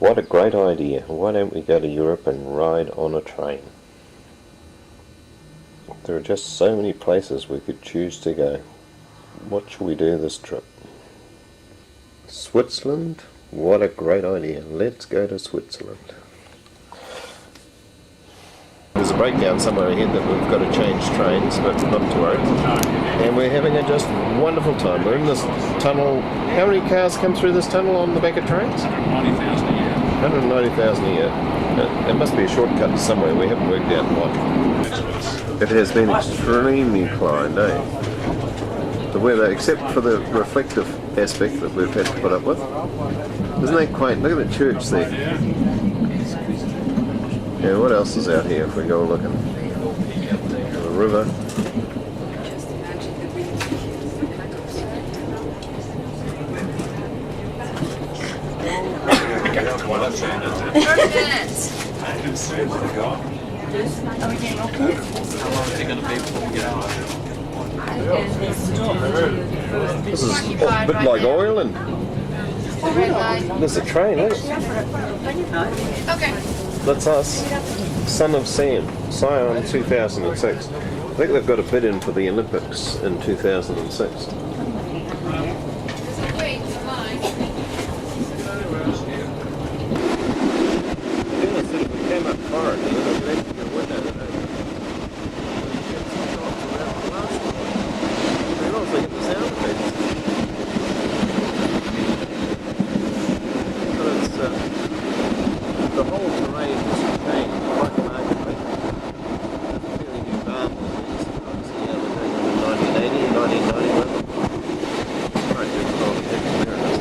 What a great idea. Why don't we go to Europe and ride on a train? There are just so many places we could choose to go. What shall we do this trip? Switzerland? What a great idea. Let's go to Switzerland. There's a breakdown somewhere ahead that we've got to change trains, but not to worry. And we're having a just wonderful time. We're in this tunnel. How many cars come through this tunnel on the back of trains? 190,000 a year. 190,000 a year. There must be a shortcut somewhere. We haven't worked out what. It has been extremely inclined, eh? The weather, except for the reflective aspect that we've had to put up with. Isn't that quaint? Look at the church there. Yeah, what else is out here if we go looking? The river. This is a bit like Ireland. There's a train, eh? Okay. That's us. Son of Sam, Sion 2006. I think they've got a bid in for the Olympics in 2006. Wait, fine. Came up far, and then they the window. They also get the sound effects. But it's the whole terrain has changed quite markedly. Fairly new farm buildings. Obviously, yeah, we're doing them in 1980 and 1991. Right, there's a lot of heavy clearance.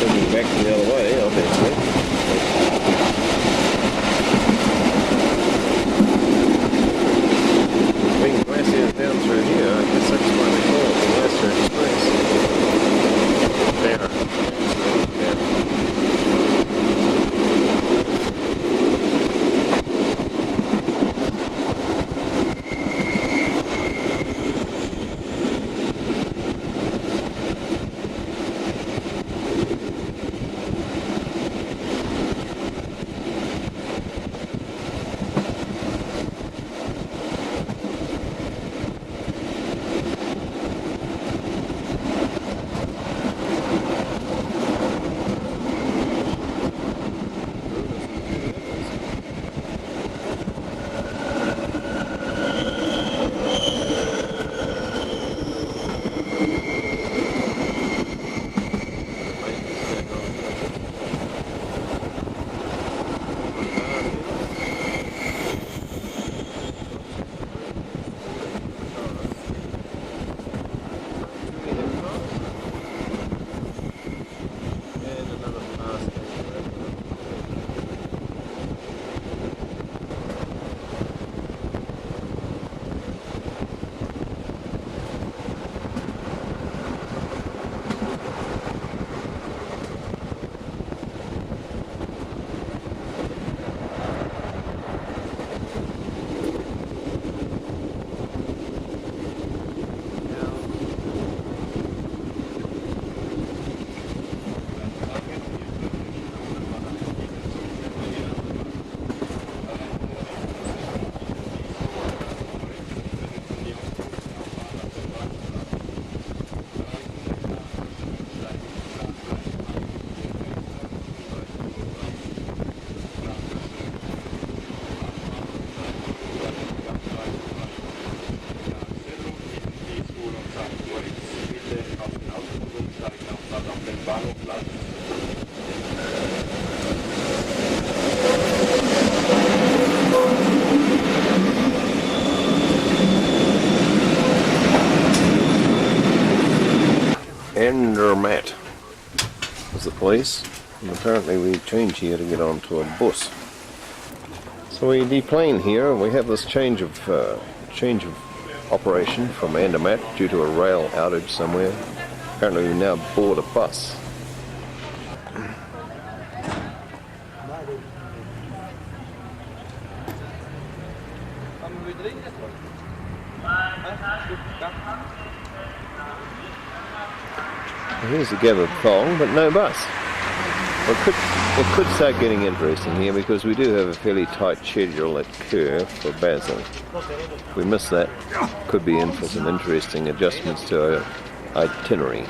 Looking back the other way, obviously. Down through here, I guess that's why they call it the Western Express. There. Andermatt is the place, and apparently we change here to get onto a bus. So we deplane here, and we have this change of operation from Andermatt due to a rail outage somewhere. Apparently we now board a bus. Here's the gathered thong, but no bus. It could start getting interesting here because we do have a fairly tight schedule at Kerr for Basel. If we miss that, could be in for some interesting adjustments to our itinerary.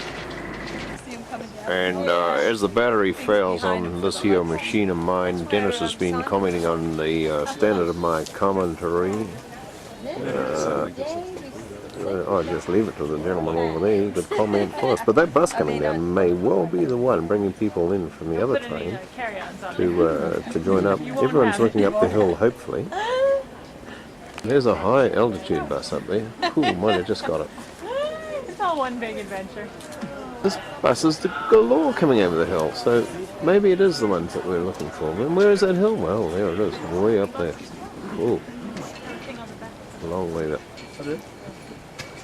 And as the battery fails on this here machine of mine, Dennis has been commenting on the standard of my commentary. I'll just leave it to the gentleman over there. He could comment for us. But that bus coming down may well be the one bringing people in from the other train to join up. Everyone's looking up the hill, hopefully. There's a high altitude bus up there. Cool, might have just got it. It's all one big adventure. This bus is the galore coming over the hill, so maybe it is the ones that we're looking for. And where is that hill? Well, there it is, way up there. Cool. A long way up.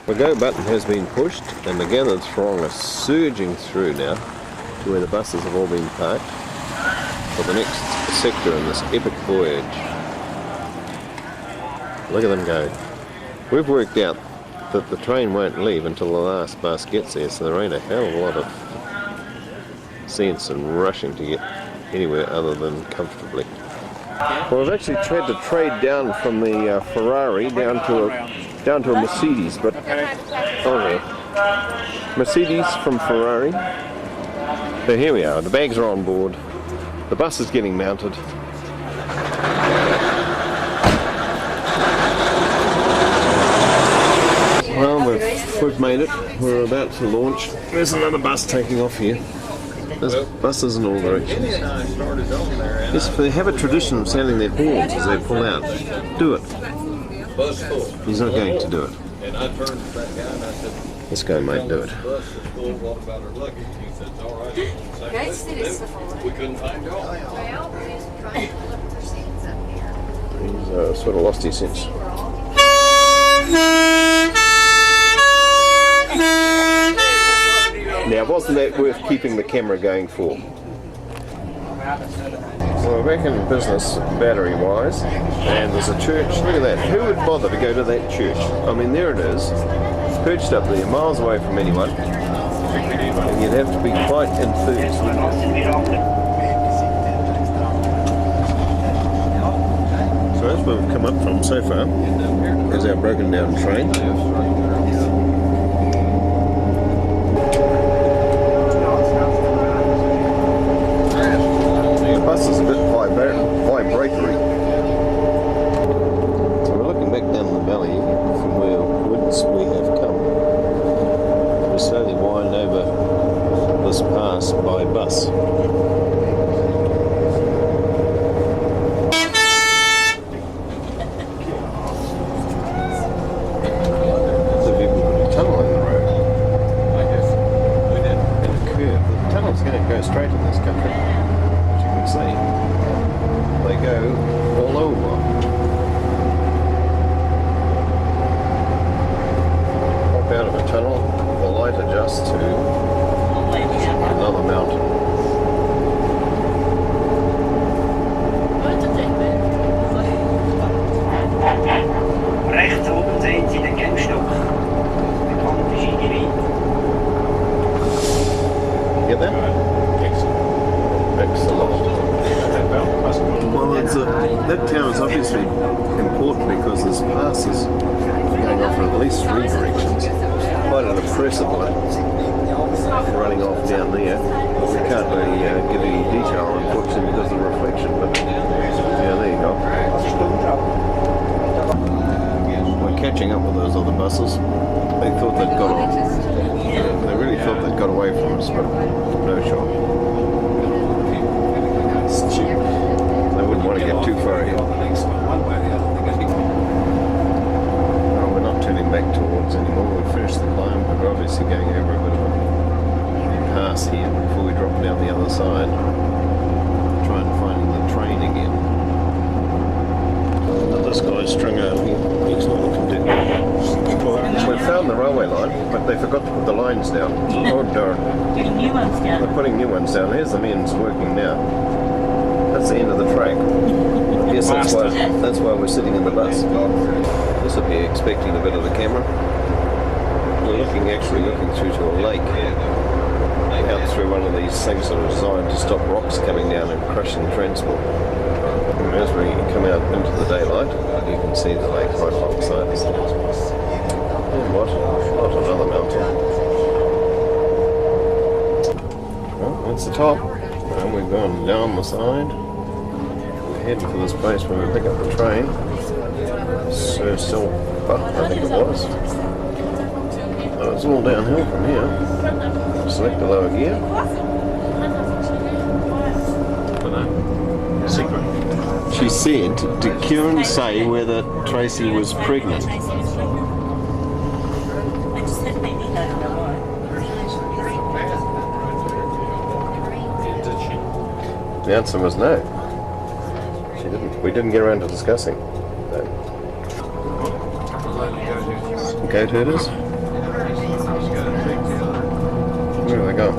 The go button has been pushed and the gathered throng are surging through now to where the buses have all been parked for the next sector in this epic voyage. Look at them go. We've worked out that the train won't leave until the last bus gets there, so there ain't a hell of a lot of sense in rushing to get anywhere other than comfortably. Well, I've actually tried to trade down from the Ferrari down to a Mercedes, but Mercedes from Ferrari. So here we are. The bags are on board. The bus is getting mounted. Well, we've made it. We're about to launch. There's another bus taking off here. There's buses in all directions. Yes, they have a tradition of sounding their horns as they pull out. Do it. He's not going to do it. This guy might do it. He's sort of lost his sense. Now, wasn't that worth keeping the camera going for? Well, we're back in business, battery-wise, and there's a church. Look at that. Who would bother to go to that church? I mean, there it is, perched up there, miles away from anyone, and you'd have to be quite enthused, wouldn't you? So that's where we've come up from so far. There's our broken down train. Bus is a bit vibratory. So we're looking back down the valley from whence we have come. We slowly wind over this pass by bus. So if you can put a tunnel in the road, and a curve, the tunnel's going to go straight in this country. See, they go all over. Hop out of a tunnel, the light adjusts to another mountain. Rechts oben sehen Sie den Gangstock. Bekannte Skigebiet. Get that? Excellent. Well, that town is obviously important because there's passes going off in at least 3 directions. Quite an impressive one running off down there. We can't really give any detail, unfortunately, because of the reflection, but yeah, there you go. We're catching up with those other buses. They thought they'd got on. They really thought they'd got away from us, but no shot. They wouldn't want to get too far ahead. No, we're not turning back towards anymore. We've finished the climb, but we're obviously going over a bit of a pass here before we drop down the other side. Try and find the train again. But this guy's strung out here. He's not looking too good. Well, we found the railway line, but they forgot to put the lines down. Oh darn. Putting new ones down. They're putting new ones down. Here's the men's working now. That's the end of the track. Yes, that's why we're sitting in the bus. This will be expecting a bit of the camera. We're actually looking through to a lake out through one of these things that are designed to stop rocks coming down and crushing transport. And as we come out into the daylight, you can see the lake right alongside us. And what another mountain. Well, that's the top. And we've gone down the side. We're heading for this place where we pick up the train. So still, I think it was. Oh, it's all downhill from here. Select the lower gear. Secret. She said, did Kieran say whether Tracy was pregnant? The answer was no. She didn't. We didn't get around to discussing. No. Goat herders? Where have they gone?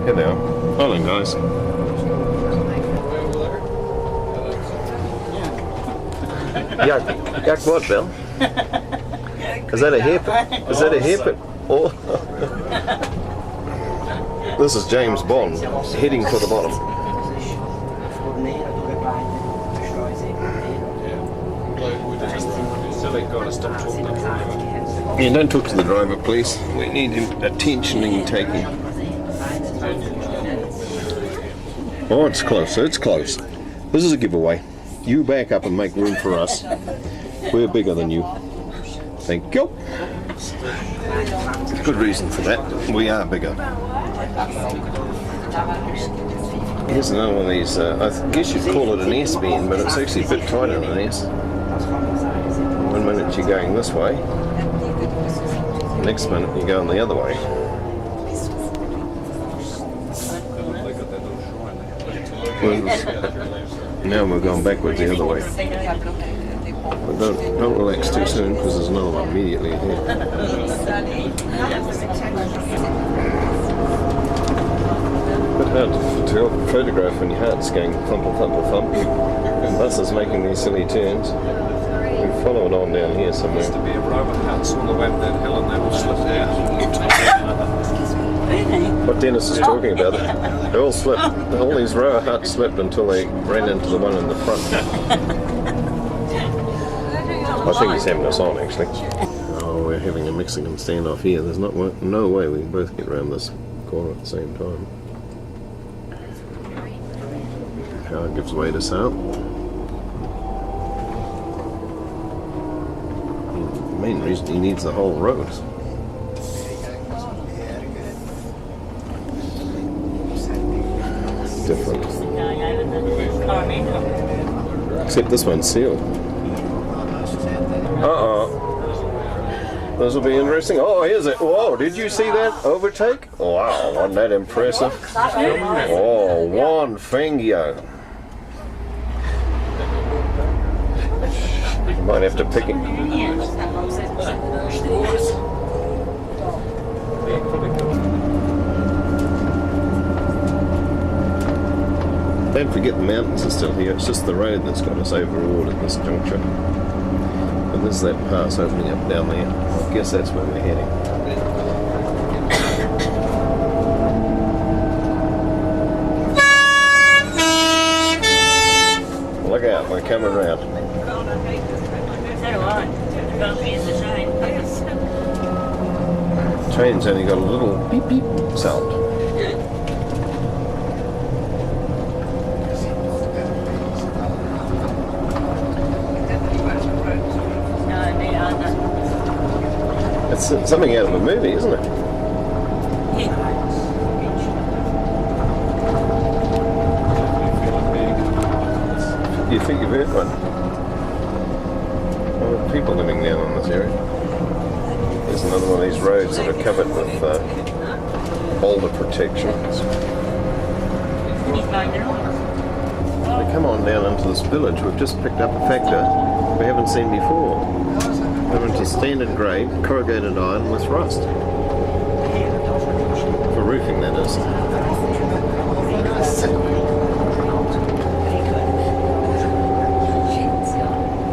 Here they are. Hold on, guys. Yuck what, Bill? Is that a hairpin? Is that a hairpin? Oh. This is James Bond heading for the bottom. Yeah, don't talk to the driver, please. We need him attention taking. Oh, it's close. It's close. This is a giveaway. You back up and make room for us. We're bigger than you. Thank you. Good reason for that. We are bigger. Here's another one of these. I guess you'd call it an S-bend, but it's actually a bit tighter than an S. 1 minute you're going this way. Next minute you're going the other way. Now we're going backwards the other way. But don't relax too soon because there's another one immediately ahead. Bit hard to photograph when your heart's going thump thump thump. And buses making these silly turns. We follow it on down here somewhere. There used to be a row of huts on the way up that hill and they all slipped down. What Dennis is talking about, they all slipped. All these row of huts slipped until they ran into the one in the front. I think he's having us on actually. Oh, we're having a Mexican standoff here. There's no way we can both get around this corner at the same time. Car gives way to sail. The main reason he needs the whole road. Different. Except this one's sealed. Uh-oh. This will be interesting. Oh, here's it. Whoa, did you see that overtake? Wow, wasn't that impressive? Oh, one finger. You might have to pick it. Don't forget the mountains are still here. It's just the road that's got us overawed at this juncture. And there's that pass opening up down there. I guess that's where we're heading. Look out, we're coming around. The train's only got a little beep beep sound. It's something out of a movie, isn't it? You think you've heard one? Well, there are people living down in this area. There's another one of these roads that are covered with boulder protection. We come on down into this village. We've just picked up a factor we haven't seen before. We're into standard grade corrugated iron with rust. For roofing, that is.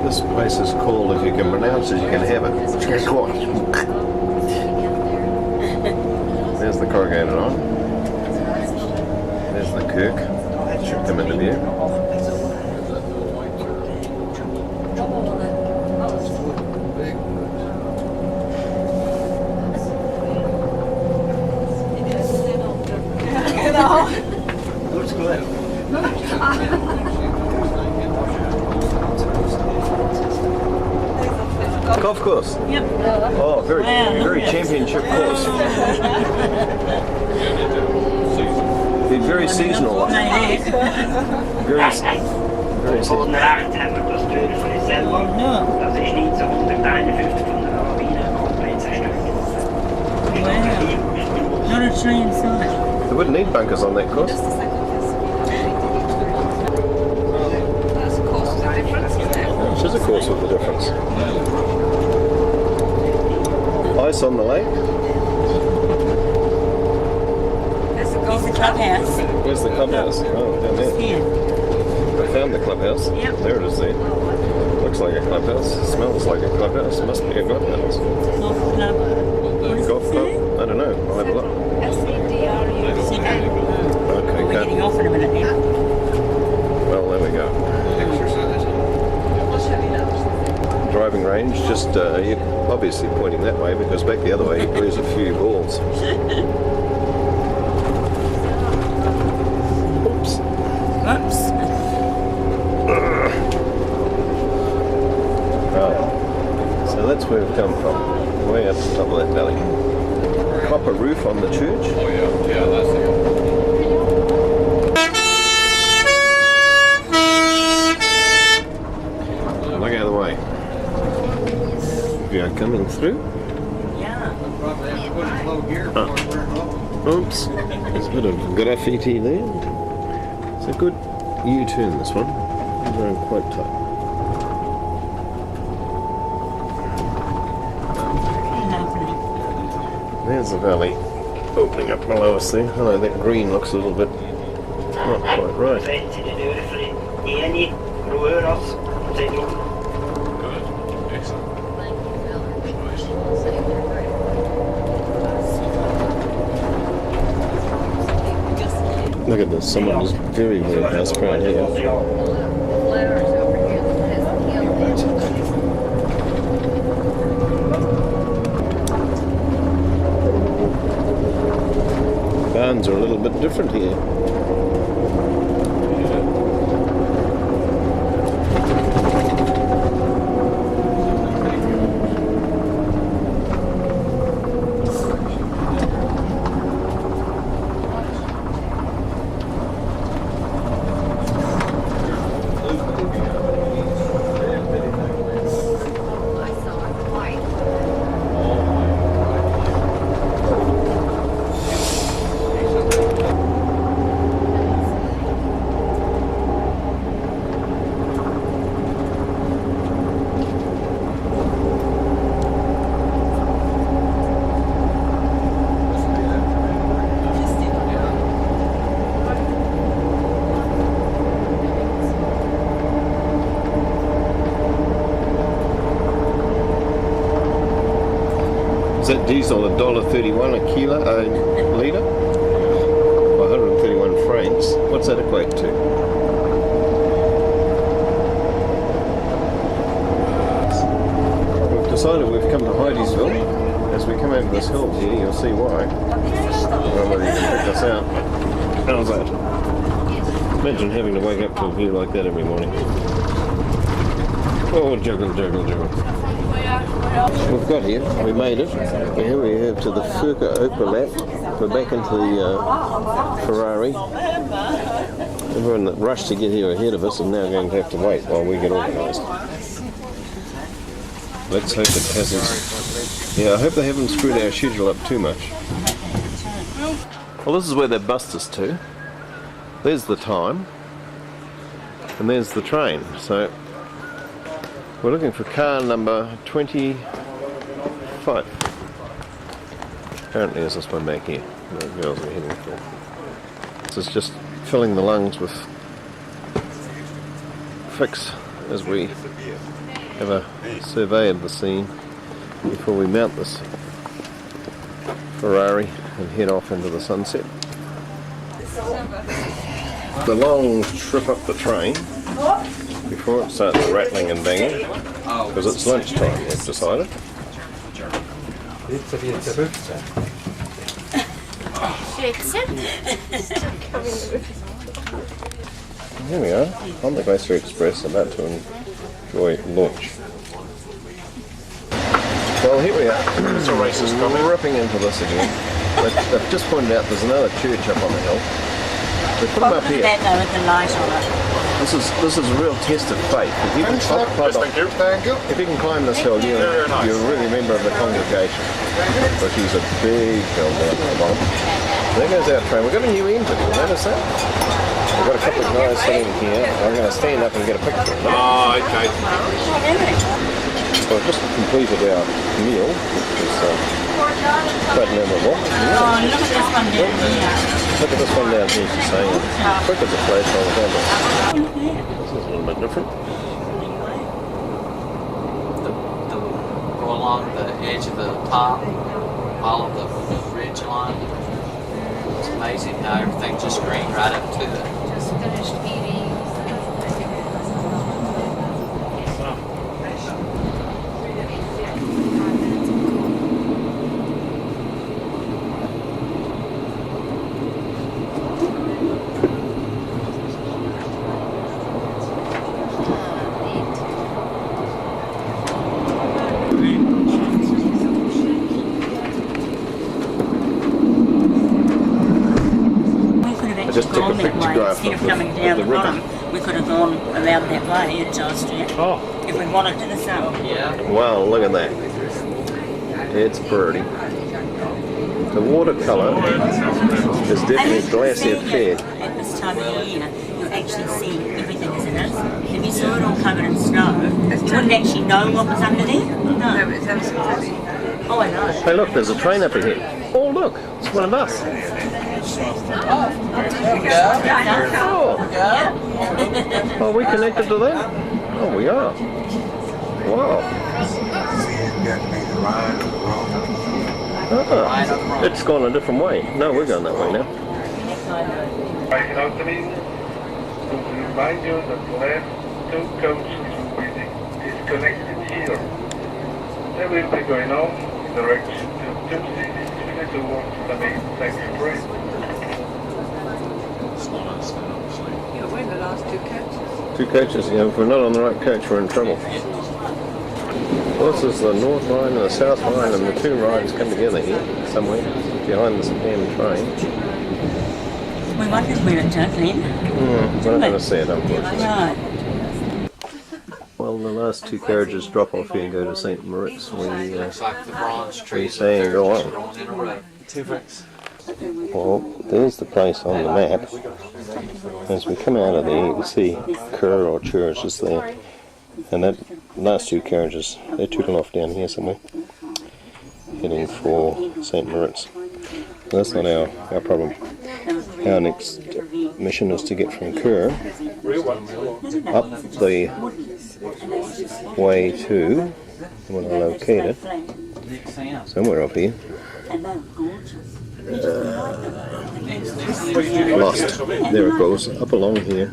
This place is called, if you can pronounce it, you can have it. There's the corrugated iron. There's the Kirk. Should come into view. Looks good. Golf course. Yep. Oh, very, Wow. very championship course. Be very seasonal. Very, very Von seasonal. rechts haben wir das Tür für uns selber. Das ist 1951 von der Lawine komplett zerstört. Not a tree inside. They wouldn't need bunkers on that course. It is a course with a difference. Ice on the lake. There's the clubhouse. Where's the clubhouse? Oh, down there. Here. I found the clubhouse. Yep. There it is there. Looks like a clubhouse. Smells like a clubhouse. Must be a clubhouse. Golf club. What is Golf it club? say? I don't know. I'll have a look. Okay, We're getting good. off in a minute now. Well, there we go. Driving range, just you're obviously pointing that way because back the other way you lose a few balls. Oops. Oops. Oh. So that's where we've come from. Way up the top of that valley. Copper roof on the church. Oh yeah, that's it. Look out of the way. We are coming through. Yeah. Oops. There's a bit of graffiti there. It's a good U-turn, this one. We're going quite tight. There's the valley opening up below us there. Hello, that green looks a little bit not quite right. Wenn Sie die Tür für jene Ruheras sind Good. Excellent. Look at this, someone is very, very house proud here. Barns are a little bit different here. Is that diesel $1.31 a kilo, a litre? 131 francs. What's that equate to? We've decided we've come to Heidesville. As we come over this hill here, you'll see why. I don't know whether you can pick this out. How's that? Imagine having to wake up to a view like that every morning. Oh, juggle, juggle, juggle. We've got here, we made it. Here we have to the Furka overlap. We're back into the Ferrari. Everyone that rushed to get here ahead of us is now going to have to wait while we get organised. Let's hope it hasn't. Yeah, I hope they haven't screwed our schedule up too much. Well, this is where they bust us to. There's the time. And there's the train. So we're looking for car number 25. Apparently there's this one back here. The girls are heading for. This is just filling the lungs with fix as we have a survey of the scene before we mount this Ferrari and head off into the sunset. the long trip up the train before it starts rattling and banging, because it's lunchtime, we've decided. Here we are, on the Glacier Express, about to enjoy launch. Well, here we are, ripping into this again. They've just pointed out there's another church up on the hill. They put them up here. That though with the light on it. This is a real test of faith. If you can climb this hill, you're really a member of the congregation. Which is a big hill down at the bottom. There goes our train. We've got a new engine, you notice that? We've got a couple of guys sitting here. I'm going to stand up and get a picture of them. Oh, okay. So we've just completed our meal, which is quite memorable. Oh, look at this one down here. Look at this one down here, she's saying. Quick as a flash on the camera. This is a little bit different. Go along the edge of the top, follow the ridge line. It's amazing how everything just green right up to it. Just finished eating. I just took a photograph Instead of coming down the the river. bottom, we could have gone around that way at Charles Street. Oh. If we wanted to the south. Yeah. Wow, look at that. It's pretty. The watercolour is definitely glacier fed. At this time of year, you actually see everything as it is. If you saw it all covered in snow, you wouldn't actually know what was under there. No. It's absolutely. Oh, I know. Hey look, there's a train up ahead. Oh look, it's one of us. Oh, are we connected to them? Oh, we are. Wow. Ah, it's gone a different way. No, we're going that way now. By notaries, to remind you that the last two coaches will be disconnected here. They will be going on in direction to Tuesday towards the main section. Yeah, we're in the last two coaches. Two coaches, yeah, if we're not on the right coach, we're in trouble. Well, this is the North Line and the South Line, and the two rides come together here, somewhere, behind this damn train. We wondered where it took then. We're not going to see it, unfortunately. No. Well, the last two carriages drop off here and go to St. Moritz. Looks like the bronze trees say up there go just on. rolling in a row. Well, there's the place on the map. As we come out of there, you can see Kerr or Church is there. And that last two carriages, they're tooting off down here somewhere, heading for St. Moritz. That's not our problem. Our next mission is to get from Kerr up the way to, when I locate it, somewhere up here. Lost. There it goes, up along here,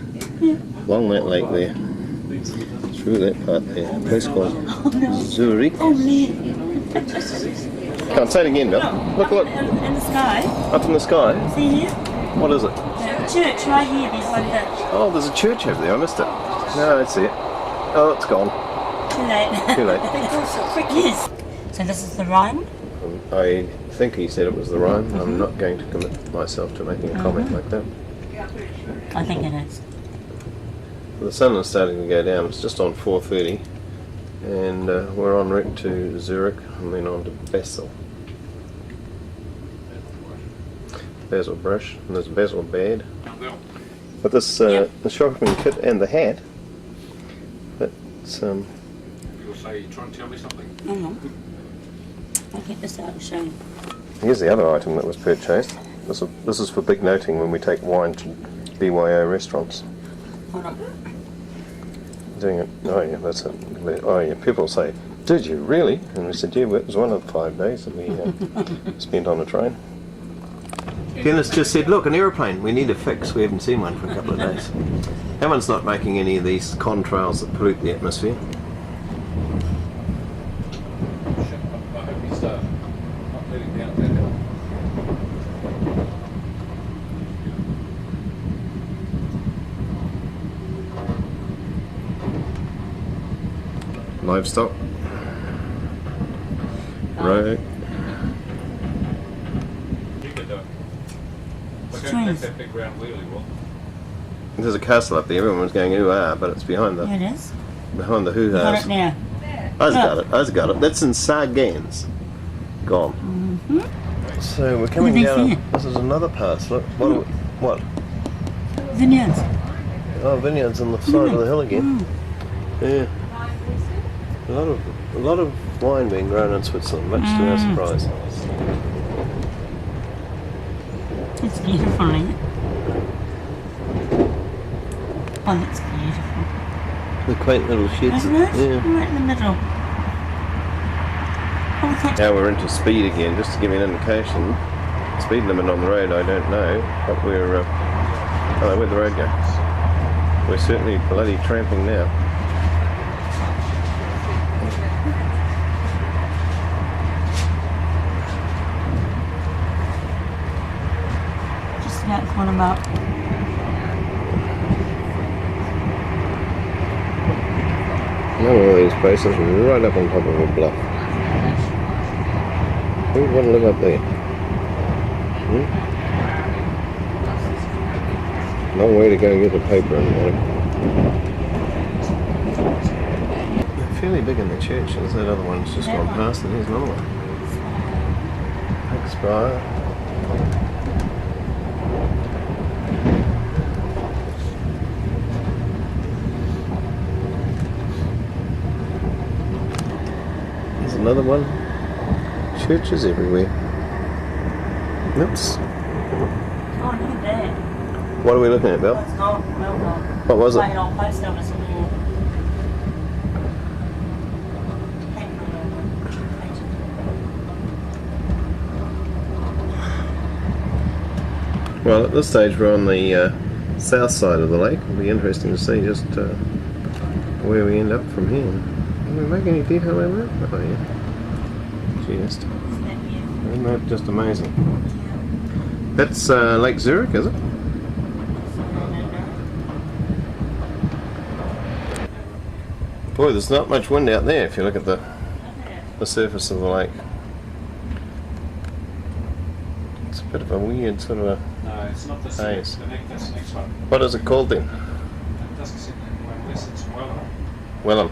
along that lake there, through that part there. A place called Zurich. Can't say it again, Bill. Look, look. In the sky. Up in the sky. See here? What is it? Church right here behind it. Oh, there's a church over there. I missed it. No, I see it. Oh, it's gone. Too late. Too late. They go so quick. Yes. So this is the Rhine? I think he said it was the Rhine. I'm not going to commit myself to making a comment like that. I think it is. The sun is starting to go down. It's just on 4:30, and we're en route to Zurich and then on to Basel. Basil brush, and there's a basil bed. But this the shopping kit and the hat. That's You'll say, you trying to tell me something? Hang on. I'll get this out and show you. Here's the other item that was purchased. This is for big noting when we take wine to BYO restaurants. Hold on. Doing it. Oh yeah, that's it. Oh yeah, people say, "Did you really?" And we said, "Yeah, it was one of the 5 days that we spent on a train." Kenneth just said, look, an aeroplane, we need a fix. We haven't seen one for a couple of days. That one's not making any of these contrails that pollute the atmosphere. I hope he's not letting down that hill. Livestock. Right. You could do it. Look Strange. how big that big round wheelie was. There's a castle up there. Everyone's going ooh-ah, but it's behind There the it is. behind the Got hoo-ha's. it now. I've got it. That's in Sargans. Gone. Mm-hmm. So we're coming What do they down. say? This is another pass. Look, what? Vineyards. Oh, vineyards on the side of the hill again. Yeah. A lot of wine being grown in Switzerland, much to our surprise. It's beautiful, isn't it? Oh, that's beautiful. The quaint little sheds. Isn't it? Yeah. Right in the middle. Oh, that's Now we're into speed again, just to give you an indication. Speed limit on the road, I don't know, but we're. Where'd the road go? We're certainly bloody tramping now. just about caught him up. Another one of these places right up on top of a bluff. Who would want to live up there? Long way to go get the paper in the morning. They're fairly big in the churches. That other one's just gone past, and here's another one. Expire. There's another one. Churches everywhere. Oops. Oh, look at that. What are we looking at, Bill? Oh, it's gone. Well gone. What was it? Like an old post office. Well, at this stage we're on the south side of the lake. It'll be interesting to see just where we end up from here. Can we make any detail over it? Oh yeah. Just. Isn't that just amazing? That's Lake Zurich, is it? Boy, there's not much wind out there if you look at the surface of the lake. It's a bit of a weird sort of a... No, it's not the Nice. same. That's the next one. What is it called then? It doesn't seem unless it's Welland. Welland.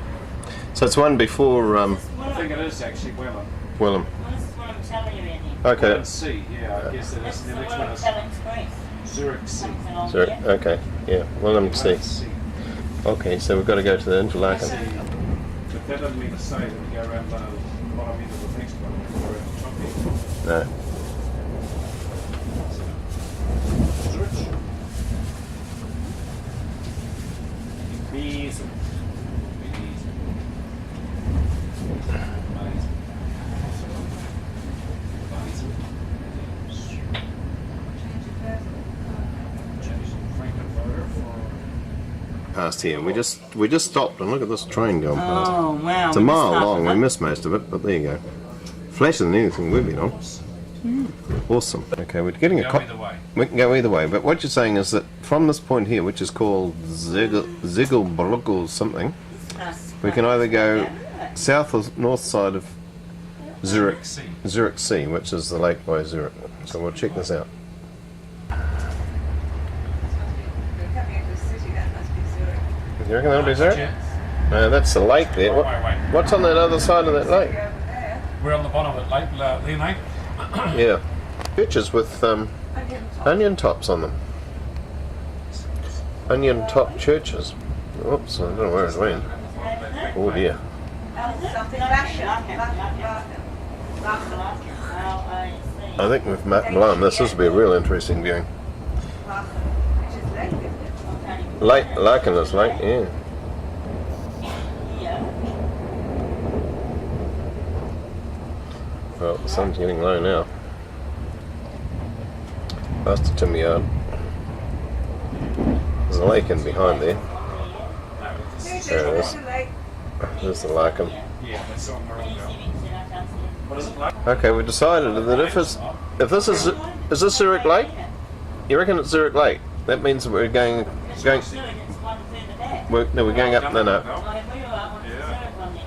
So it's one before I think it is actually Welland. Welland. This is what I'm telling you, Eddie. Okay. Welland C, yeah, I guess it This is. is The what next I'm one is telling Grace. Zurich C. Something on Zurich. here. Okay. Yeah. Welland C. Welland C. Okay, so we've got to go to the Interlaken. But that doesn't mean to say that we go around the bottom end of the next one. We go around the top end. No. Zurich. Bees. Past here. We just stopped and look at this train going past. Oh, wow. It's a we mile just long. We started missed most of it, but there you go. Flasher than anything we've been on. Awesome. Okay, we're getting a Go cop. either way. We can go either way, but what you're saying is that from this point here, which is called Ziegelbrück or something, we can either go south or north side of Zurich C, which is the lake by Zurich. So we'll check this out. Coming into the city, that must be Zurich. You reckon that'll be Zurich? No, that's the lake there. Wait. What's on that other side of that lake? Over there. We're on the bottom of it, Lake Lene. Yeah. Churches with onion tops on them. Onion top churches. Oops, I don't know where it went. Oh dear. Something Russian. I think with Matt Blum, this will be a real interesting viewing. Which is lake, isn't it? Lake in this lake, yeah. Well, the sun's getting low now. past the timber yard. There's a lake in behind there. There it is. There's the Larkin. Yeah, that's on the road now. What is it like? Okay, we decided that if this is this Zurich Lake? You reckon it's Zurich Lake? That means that we're going. We're going up. No.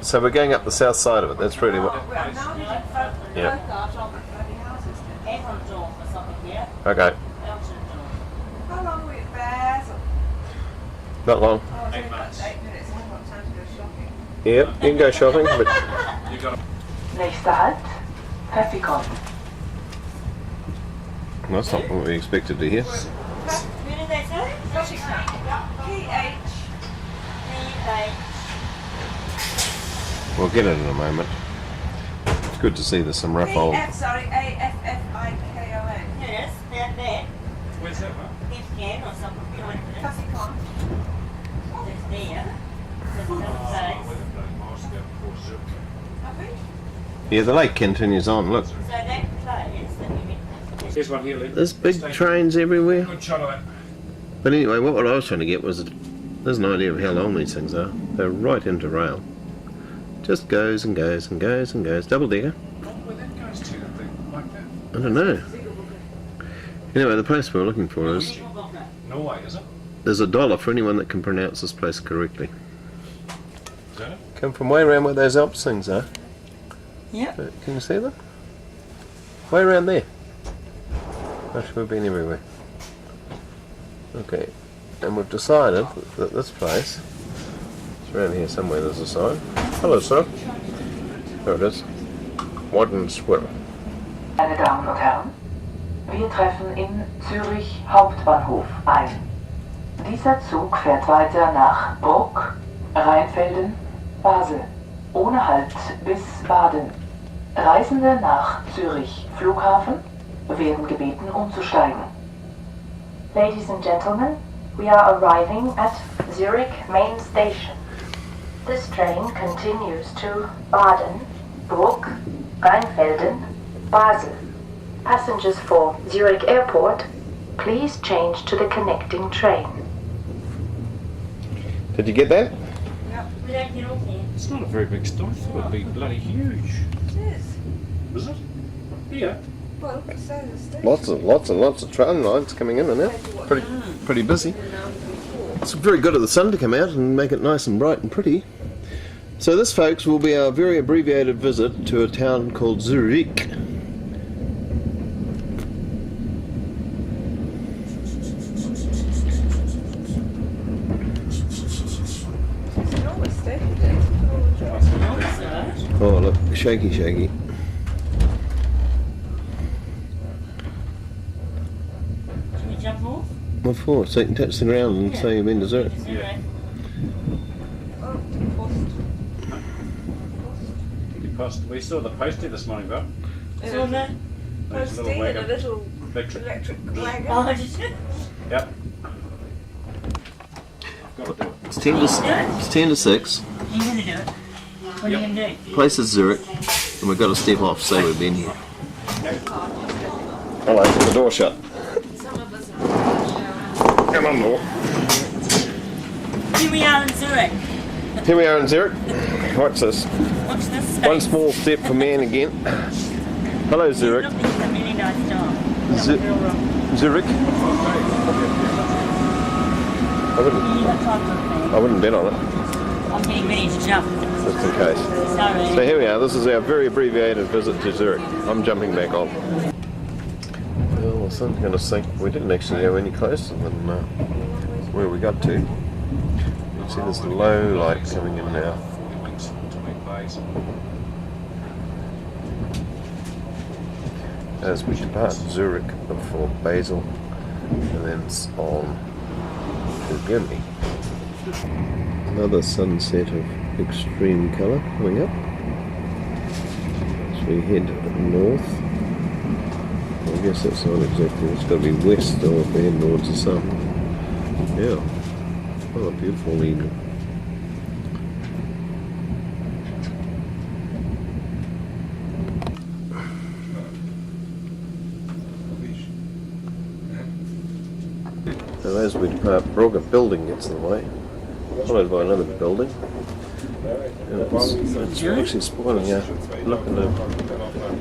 So we're going up the south side of it. That's really what. Yeah. Okay. How long were you at Basel? Not long. 8 months. 8 minutes. I haven't got time to go shopping. Yeah, you can go shopping, but You got Nächster Halt, Pfäffikon. that's not what we expected to hear. PH. We'll get it in a moment. It's good to see there's some rough old. Sorry, AFFIKON. Yes, that there. Where's that one? If or something behind it. Pfäffikon. There's there. There's another Oh, place. where the bloody miles to go before Zurich. Have we? Yeah, the lake continues on. Look, So that place that we went. Here's one here, Lee. there's big trains everywhere. Good shot of that. But anyway, what I was trying to get was there's an idea of how long these things are. They're right into rail. Just goes and goes and goes and goes. Double decker. Where that goes to, that thing, like that. I don't know. Anyway, the place we're looking for is Norway, is it? there's $1 for anyone that can pronounce this place correctly. Is that it? Come from way around where those Alps things are. Yep. Can you see them? Way around there. Gosh, we've been everywhere. Okay, and we've decided that this place, it's around here somewhere, there's a sign. Hello, sir. There it is. Modern Squirrel. Meine Damen und Herren, wir treffen in Zürich Hauptbahnhof ein. Dieser Zug fährt weiter nach Bruck, Rheinfelden, Basel, ohne Halt bis Baden. Reisende nach Zürich Flughafen werden gebeten umzusteigen. Ladies and gentlemen, we are arriving at Zurich main station. This train continues to Baden, Bruck, Rheinfelden, Basel. Passengers for Zurich Airport, please change to the connecting train. Did you get that? We don't get off there. It's not a very big stop. It would be bloody huge. It is. Is it? Yeah. Well, so the station. Lots of train lines coming in and out. Pretty busy. It's very good of the sun to come out and make it nice and bright and pretty. So this, folks, will be our very abbreviated visit to a town called Zurich. It's an always station. It's an always job. Oh, look, shaky. Can we jump off? What for? So you can touch the ground and say you've been to Zurich. Yeah. Oh, to post. We passed. We saw the postie this morning, though. So that. There's a little Posting and a wagon. little Electric. electric wagon. Oh, just. Yep. Got to do it. It's 10 to 6. You're gonna do it. What are you gonna do? Place is Zurich, and we've got to step off, so we've been here. Hello, the door shut. Come on, door. Here we are in Zurich. Here we are in Zurich. Watch this. Watch this. One small step for man again. Hello, Zurich. Look, this is a really nice dog. Zurich. I wouldn't bet on it, I'm getting ready to jump. just in case. Sorry. So here we are. This is our very abbreviated visit to Zurich. I'm jumping back on. Well, the sun's going to sink. We didn't actually go any closer than where we got to. You can see there's a low light coming in now. As we depart Zurich for Basel and then on to Germany. Another sunset of extreme colour coming up as we head north. I guess that's not exactly, it's got to be west or if we head towards the sun. Yeah, what a beautiful evening. So as we depart, Brugge, a building gets in the way, followed by another building. And it's actually spoiling our look at a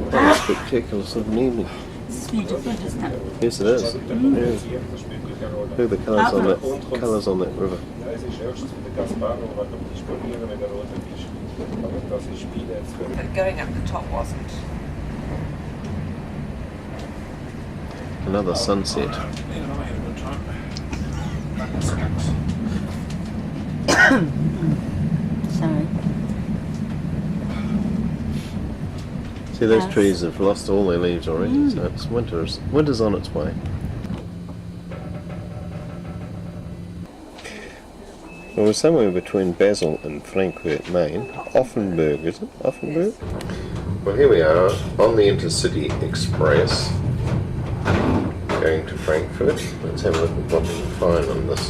quite a spectacular sort of an evening. It's beautiful, isn't it? Yes, it is. Yeah. Look at the colours on that river. But going up the top wasn't. Another sunset. Sorry. See, those trees have lost all their leaves already, so it's winter's on its way. Well, we're somewhere between Basel and Frankfurt, Main. Offenburg, is it? Offenburg? Well, here we are on the Intercity Express going to Frankfurt. Let's have a look at what we can find on this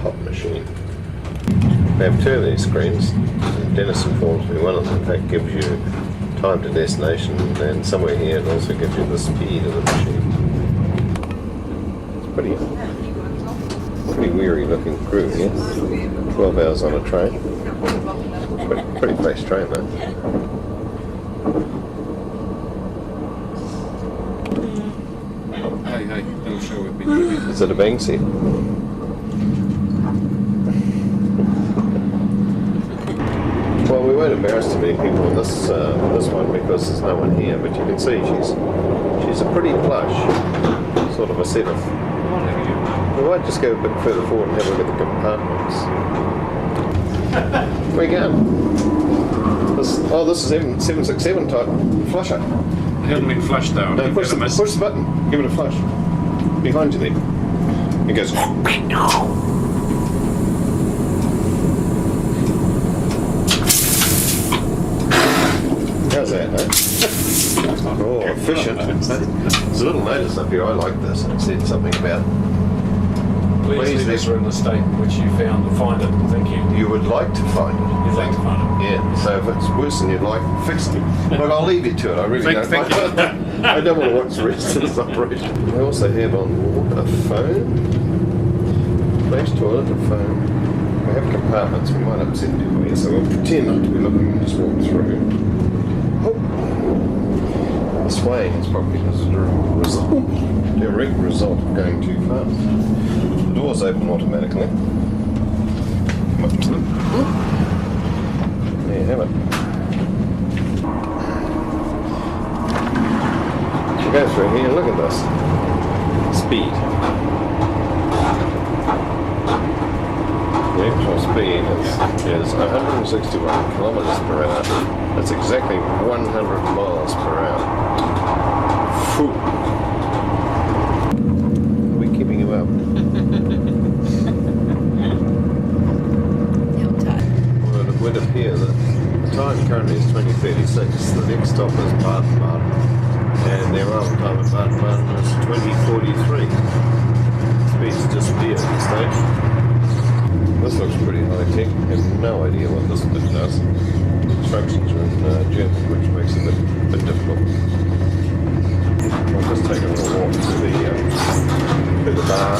hot machine. We have two of these screens. Dennis informs me one of them in fact gives you time to destination, and somewhere here it also gives you the speed of the machine. It's pretty weary looking crew here. 12 hours on a train. Pretty fast train though. Hey, they'll show it. Is it a bang set? Well, we weren't embarrassed to meet people on this one because there's no one here, but you can see she's a pretty plush sort of a setup. We might just go a bit further forward and have a look at the compartments. Where you going? This is 767 type flusher. It hasn't been flushed though. No, push the button. Give it a flush. Behind you there. It goes. How's that, huh? Oh, efficient. There's a little notice up here. I like this. It said something about. Please leave us in the state in which you find it. Thank you. You would like to find it. You'd like to find it. Yeah. So if it's worse than you'd like, fix it. Look, I'll leave you to it. I really don't. Thank you. I don't want to watch the rest of this operation. We also have on board a phone, flash toilet, a phone. We have compartments. We might upset people here, so we'll pretend not to be looking and just walk through. Oh. The swaying is probably a direct result of going too fast. The doors open automatically. There you have it. We'll go through here, look at this. Speed. The actual speed is 161 kilometers per hour. That's exactly 100 miles per hour. Phew. Are we keeping you up? Well, it would appear that the time currently is 2036. The next stop is Baden-Baden. And their arrival time at Baden-Baden is 2043. Speed's disappeared at this stage. This looks pretty high-tech. I have no idea what this bit does. Instructions are in German, which makes it a bit difficult. I'll just take a little walk to the bar.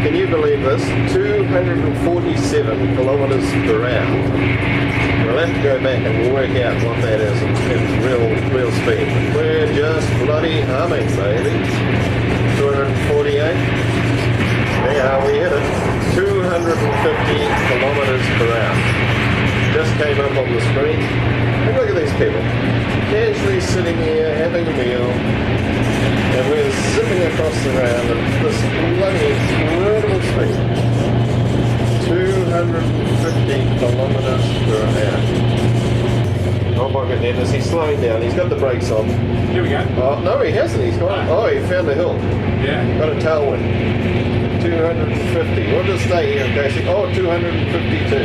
Can you believe this? 247 kilometers per hour. We'll have to go back and we'll work out what that is in real speed. We're just bloody humming, baby. 248. There we hit it. 250 kilometers per hour. Just came up And look at these people. Casually sitting here having a meal. And we're zipping across the round at this bloody incredible speed. 250 kilometres per hour. Oh my goodness, he's slowing down. He's got the brakes on. Here we go. Oh, no, he hasn't. He's gone. Oh, he found a hill. Yeah. Got a tailwind. 250. What does it say here, Casey? Oh, 252.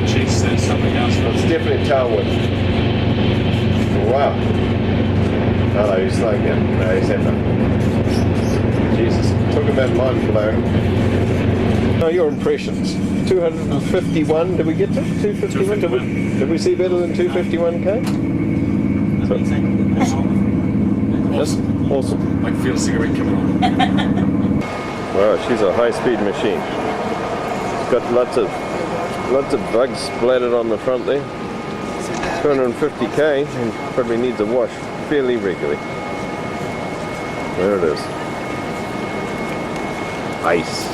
Jeez, there's something else. It's definitely a tailwind. Wow. Oh, no, he's slowing down. No, he's had enough. Jesus. Talk about mind blowing. Oh, your impressions. 251. Did we get to 251? Did we see better than 251k? That's awesome. I can feel a cigarette coming on. Wow, she's a high-speed machine. It's got lots of bugs splattered on the front there. 250k and probably needs a wash fairly regularly. There it is. Ice.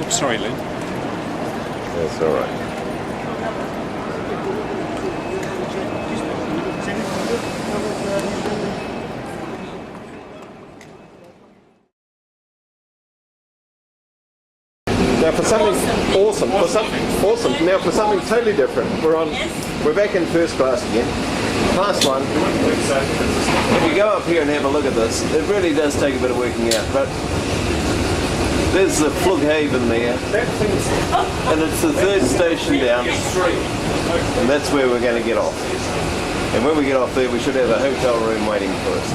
Oops, sorry, Lynn. That's all right. Now for something awesome, Now for something totally different, we're back in first class again. Class 1. If you go up here and have a look at this, it really does take a bit of working out, but there's the Flughaven there, and it's the third station down, and that's where we're going to get off. And when we get off there, we should have a hotel room waiting for us.